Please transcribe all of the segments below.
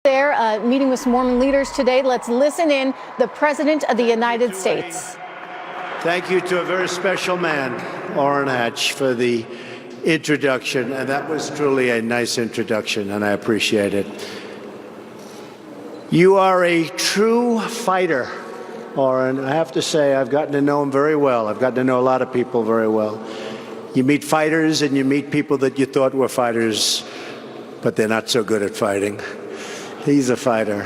there, meeting with some Mormon leaders today. Let's listen in. The President of the United States. Thank you to a very special man, Orrin Hatch, for the introduction. And that was truly a nice introduction, and I appreciate it. You are a true fighter, Orrin. I have to say, I've gotten to know him very well. I've gotten to know a lot of people very well. You meet fighters and you meet people that you thought were fighters, but they're not so good at fighting. He's a fighter.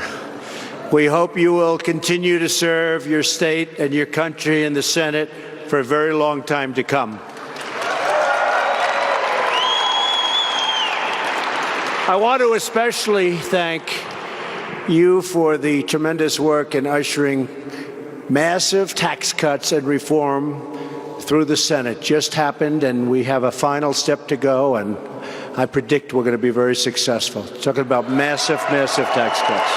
We hope you will continue to serve your state and your country in the Senate for a very long time to come. I want to especially thank you for the tremendous work in ushering massive tax cuts and reform through the Senate. Just happened, and we have a final step to go, and I predict we're going to be very successful. Talking about massive, massive tax cuts.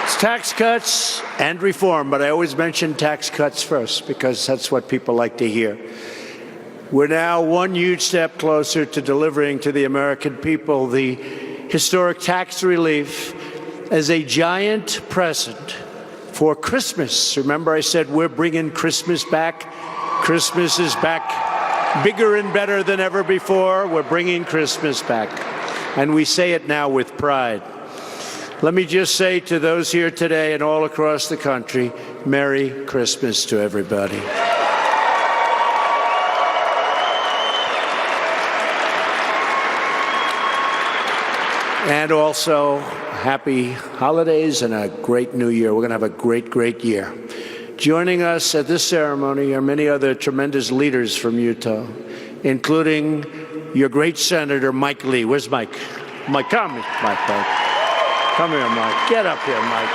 It's tax cuts and reform, but I always mention tax cuts first because that's what people like to hear. We're now one huge step closer to delivering to the American people the historic tax relief as a giant present for Christmas. Remember, I said we're bringing Christmas back. Christmas is back bigger and better than ever before. We're bringing Christmas back. And we say it now with pride. Let me just say to those here today and all across the country, Merry Christmas to everybody. And also, happy holidays and a great new year. We're going to have a great, great year. Joining us at this ceremony are many other tremendous leaders from Utah, including your great Senator, Mike Lee. Where's Mike? Mike, come here, Mike. Come here, Mike. Get up here, Mike.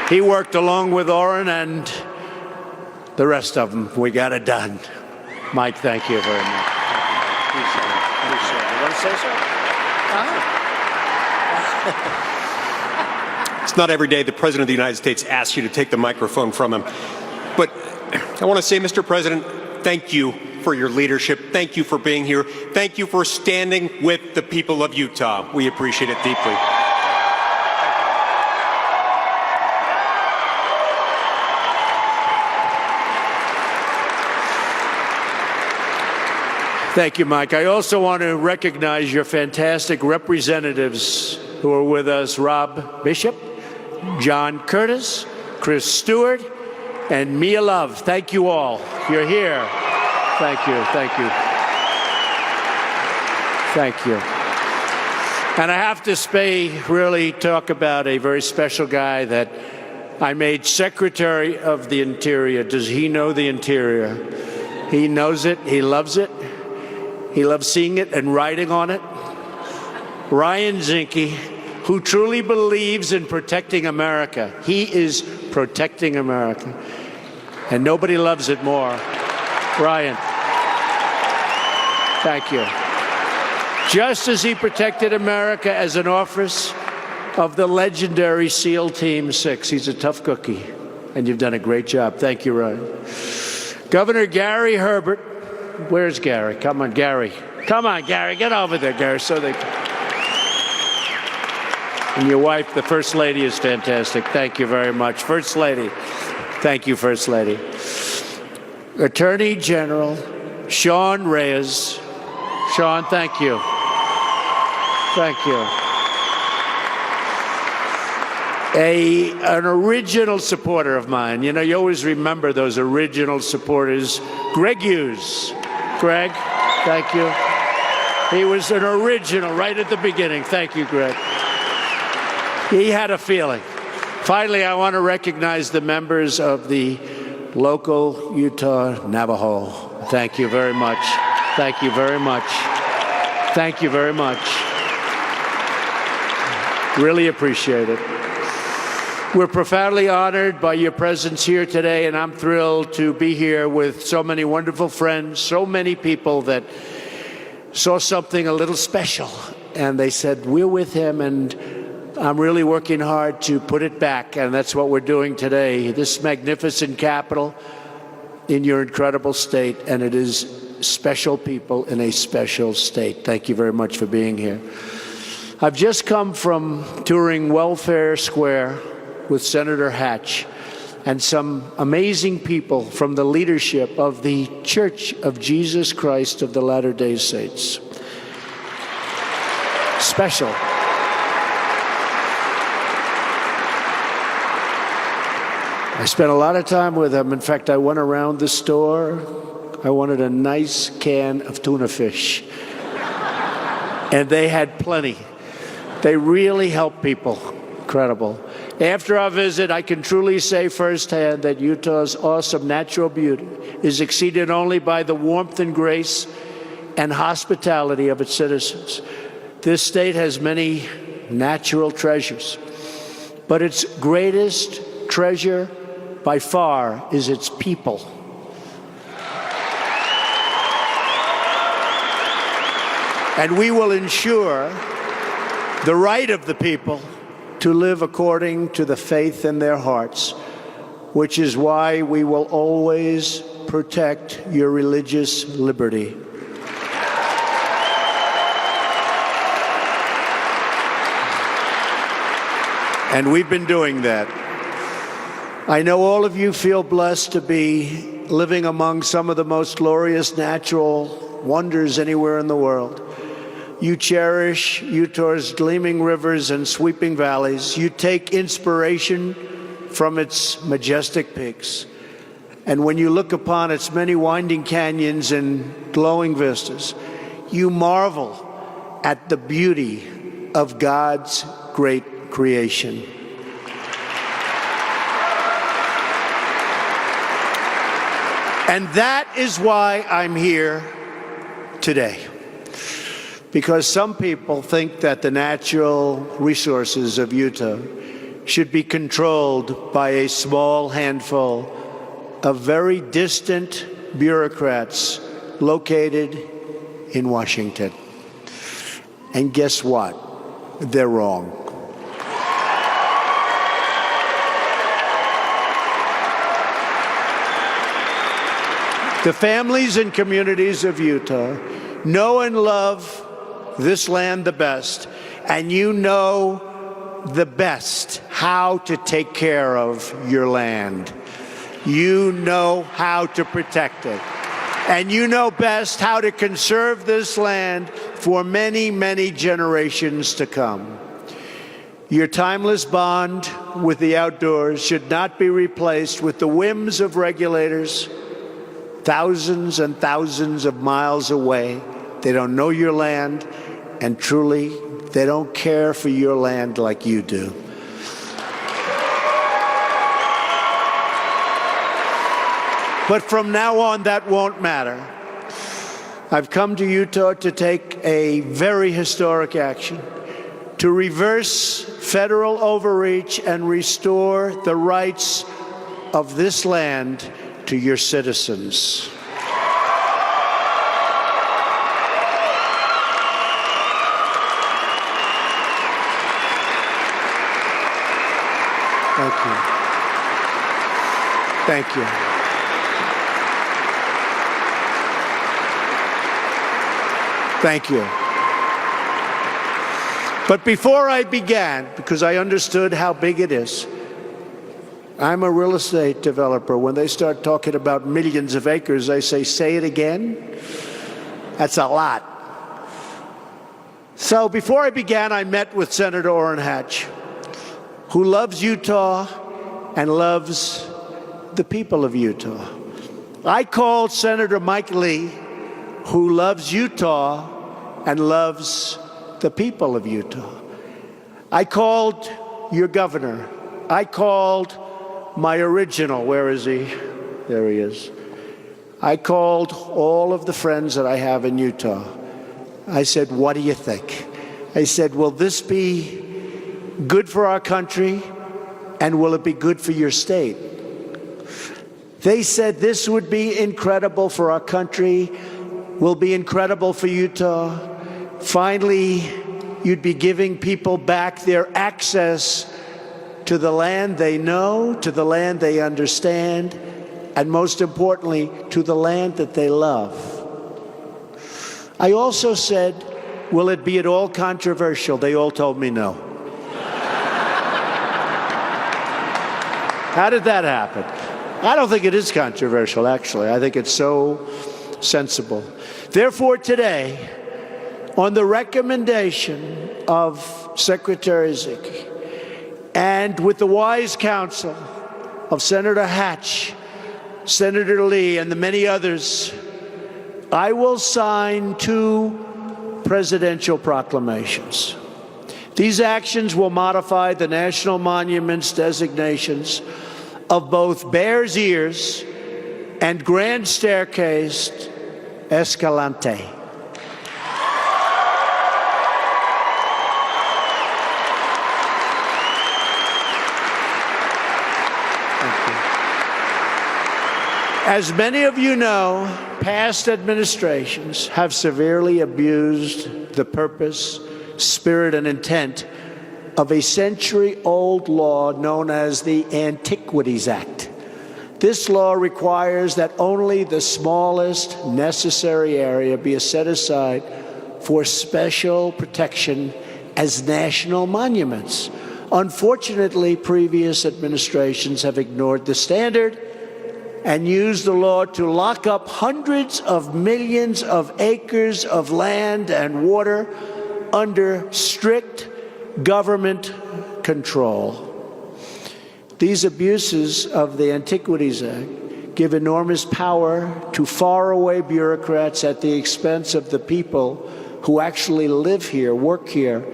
He worked along with Orrin and the rest of them. We got it done. Mike, thank you very much. Say so? It's not every day the President of the United States asks you to take the microphone from him. But I want to say, Mr. President, thank you for your leadership. Thank you for being here. Thank you for standing with the people of Utah. We appreciate it deeply. Thank you, Mike. I also want to recognize your fantastic representatives who are with us, Rob Bishop, John Curtis, Chris Stewart, and Mia Love. Thank you all. You're here. Thank you. Thank you. Thank you. And I have to really talk about a very special guy that I made Secretary of the Interior. Does he know the Interior? He knows it. He loves it. He loves seeing it and writing on it. Ryan Zinke, who truly believes in protecting America. He is protecting America. And nobody loves it more. Ryan, thank you. Just as he protected America as an officer of the legendary SEAL Team 6. He's a tough cookie, and you've done a great job. Thank you, Ryan. Governor Gary Herbert. Where's Gary? Come on, Gary. Come on, Gary. Get over there, Gary. And your wife, the First Lady, is fantastic. Thank you very much. First Lady. Thank you, First Lady. Attorney General Sean Reyes. Sean, thank you. Thank you. An original supporter of mine. You know, you always remember those original supporters. Greg Hughes. Greg, thank you. He was an original right at the beginning. Thank you, Greg. He had a feeling. Finally, I want to recognize the members of the local Utah Navajo. Thank you very much. Thank you very much. Thank you very much. Really appreciate it. We're profoundly honored by your presence here today, and I'm thrilled to be here with so many wonderful friends, so many people that saw something a little special, and they said, we're with him, and I'm really working hard to put it back, and that's what we're doing today. This magnificent capital in your incredible state, and it is special people in a special state. Thank you very much for being here. I've just come from touring Welfare Square with Senator Hatch and some amazing people from the leadership of the Church of Jesus Christ of the Latter-day Saints. Special. I spent a lot of time with them. In fact, I went around the store. I wanted a nice can of tuna fish. And they had plenty. They really help people. Incredible. After our visit, I can truly say firsthand that Utah's awesome natural beauty is exceeded only by the warmth and grace and hospitality of its citizens. This state has many natural treasures, but its greatest treasure by far is its people. And we will ensure the right of the people to live according to the faith in their hearts, which is why we will always protect your religious liberty. And we've been doing that. I know all of you feel blessed to be living among some of the most glorious natural wonders anywhere in the world. You cherish Utah's gleaming rivers and sweeping valleys. You take inspiration from its majestic peaks. And when you look upon its many winding canyons and glowing vistas, you marvel at the beauty of God's great creation. And that is why I'm here today. Because some people think that the natural resources of Utah should be controlled by a small handful of very distant bureaucrats located in Washington. And guess what? They're wrong. The families and communities of Utah know and love this land the best, and you know the best how to take care of your land. You know how to protect it. And you know best how to conserve this land for many, many generations to come. Your timeless bond with the outdoors should not be replaced with the whims of regulators thousands and thousands of miles away. They don't know your land, and truly, they don't care for your land like you do. But from now on, that won't matter. I've come to Utah to take a very historic action, to reverse federal overreach and restore the rights of this land to your citizens. Thank you. Thank you. Thank you. But before I began, because I understood how big it is, I'm a real estate developer. When they start talking about millions of acres, I say it again? That's a lot. So before I began, I met with Senator Orrin Hatch, who loves Utah and loves the people of Utah. I called Senator Mike Lee, who loves Utah and loves the people of Utah. I called your governor. I called my original, where is he? There he is. I called all of the friends that I have in Utah. I said, what do you think? I said, will this be good for our country, and will it be good for your state? They said this would be incredible for our country, will be incredible for Utah. Finally, you'd be giving people back their access to the land they know, to the land they understand, and most importantly, to the land that they love. I also said, will it be at all controversial? They all told me no. How did that happen? I don't think it is controversial, actually. I think it's so sensible. Therefore, today, on the recommendation of Secretary Zinke, and with the wise counsel of Senator Hatch, Senator Lee, and the many others, I will sign 2 presidential proclamations. These actions will modify the national monuments designations of both Bears Ears and Grand Staircase-Escalante. As many of you know, past administrations have severely abused the purpose, spirit, and intent of a century-old law known as the Antiquities Act. This law requires that only the smallest necessary area be set aside for special protection as national monuments. Unfortunately, previous administrations have ignored the standard and used the law to lock up hundreds of millions of acres of land and water under strict government control. These abuses of the Antiquities Act give enormous power to faraway bureaucrats at the expense of the people who actually live here, work here,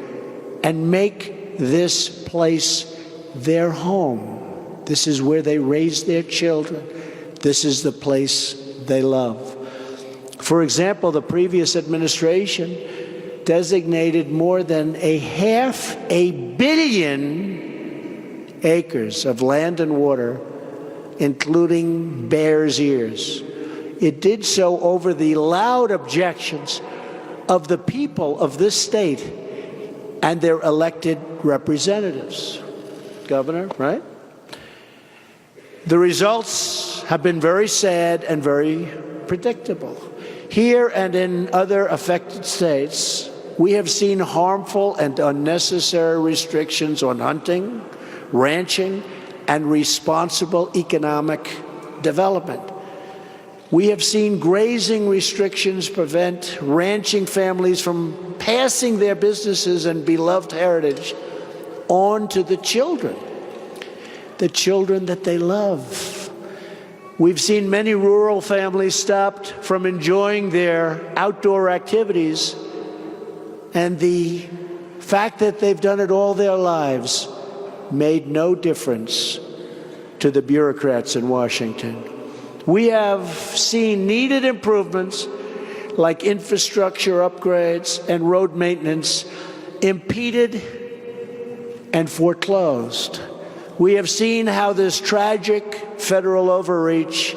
and make this place their home. This is where they raise their children. This is the place they love. For example, the previous administration designated more than 500 million acres of land and water, including Bears Ears. It did so over the loud objections of the people of this state and their elected representatives. Governor, right? The results have been very sad and very predictable. Here and in other affected states, we have seen harmful and unnecessary restrictions on hunting, ranching, and responsible economic development. We have seen grazing restrictions prevent ranching families from passing their businesses and beloved heritage on to the children that they love. We've seen many rural families stopped from enjoying their outdoor activities, and the fact that they've done it all their lives made no difference to the bureaucrats in Washington. We have seen needed improvements like infrastructure upgrades and road maintenance impeded and foreclosed. We have seen how this tragic federal overreach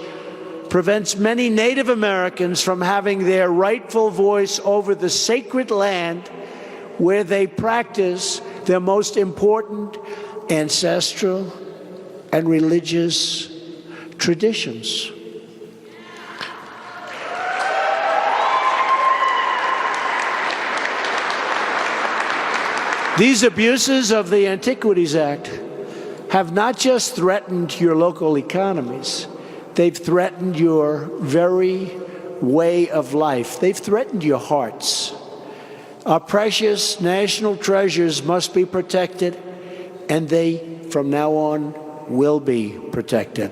prevents many Native Americans from having their rightful voice over the sacred land where they practice their most important ancestral and religious traditions. These abuses of the Antiquities Act have not just threatened your local economies, they've threatened your very way of life. They've threatened your hearts. Our precious national treasures must be protected, and they, from now on, will be protected.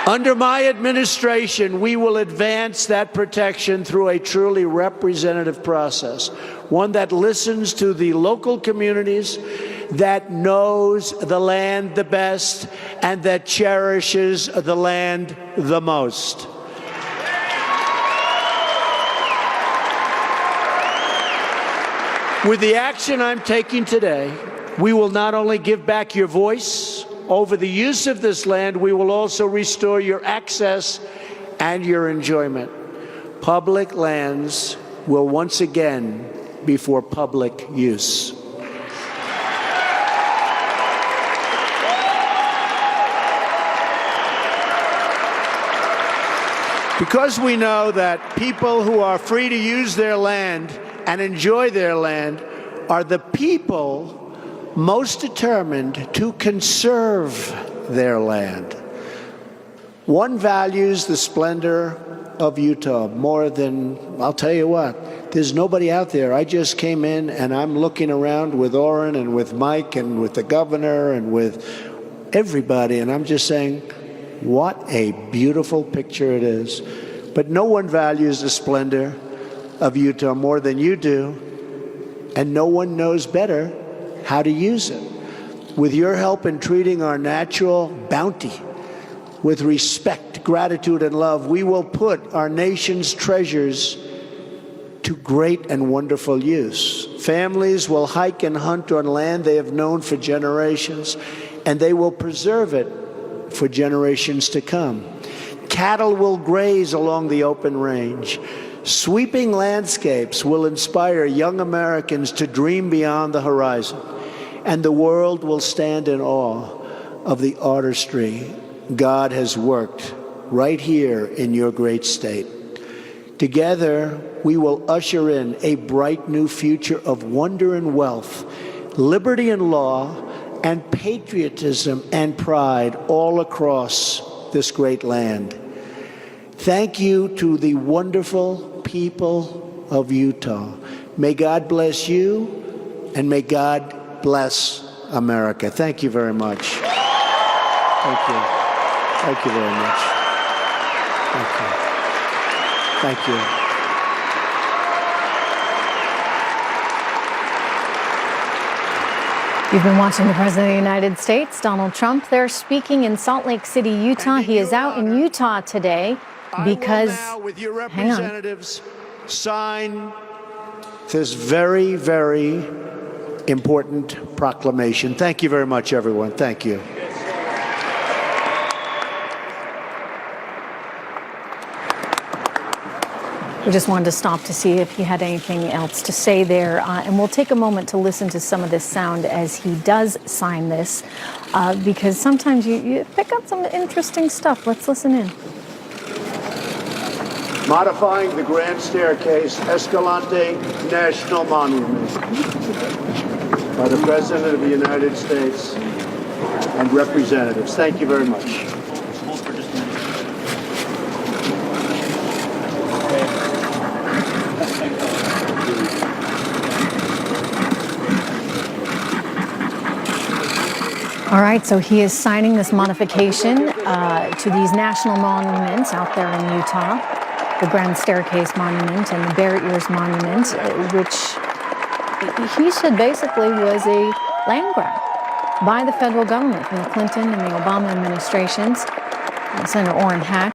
Under my administration, we will advance that protection through a truly representative process, one that listens to the local communities, that knows the land the best, and that cherishes the land the most. With the action I'm taking today, we will not only give back your voice over the use of this land, we will also restore your access and your enjoyment. Public lands will once again be for public use. Because we know that people who are free to use their land and enjoy their land are the people most determined to conserve their land. One values the splendor of Utah more than, I'll tell you what, there's nobody out there. I just came in and I'm looking around with Orrin and with Mike and with the governor and with everybody, and I'm just saying, what a beautiful picture it is. But no one values the splendor of Utah more than you do, and no one knows better how to use it. With your help in treating our natural bounty with respect, gratitude, and love, we will put our nation's treasures to great and wonderful use. Families will hike and hunt on land they have known for generations, and they will preserve it for generations to come. Cattle will graze along the open range. Sweeping landscapes will inspire young Americans to dream beyond the horizon, and the world will stand in awe of the artistry God has worked right here in your great state. Together, we will usher in a bright new future of wonder and wealth, liberty and law, and patriotism and pride all across this great land. Thank you to the wonderful people of Utah. May God bless you, and may God bless America. Thank you very much. Thank you. Thank you very much. Thank you. Thank you. You've been watching the President of the United States, Donald Trump. They're speaking in Salt Lake City, Utah. He is out in Utah today because, I will now, with your representatives, sign this very, very important proclamation. Thank you very much, everyone. Thank you. we just wanted to stop to see if he had anything else to say there. And we'll take a moment to listen to some of this sound as he does sign this, because sometimes you pick up some interesting stuff. Let's listen in. Modifying the Grand Staircase-Escalante National Monument by the President of the United States and representatives. Thank you very much. All right, so he is signing this modification to these national monuments out there in Utah, the Grand Staircase Monument and the Bear Ears Monument, which he said basically was a land grab by the federal government from the Clinton and the Obama administrations. Senator Orrin Hatch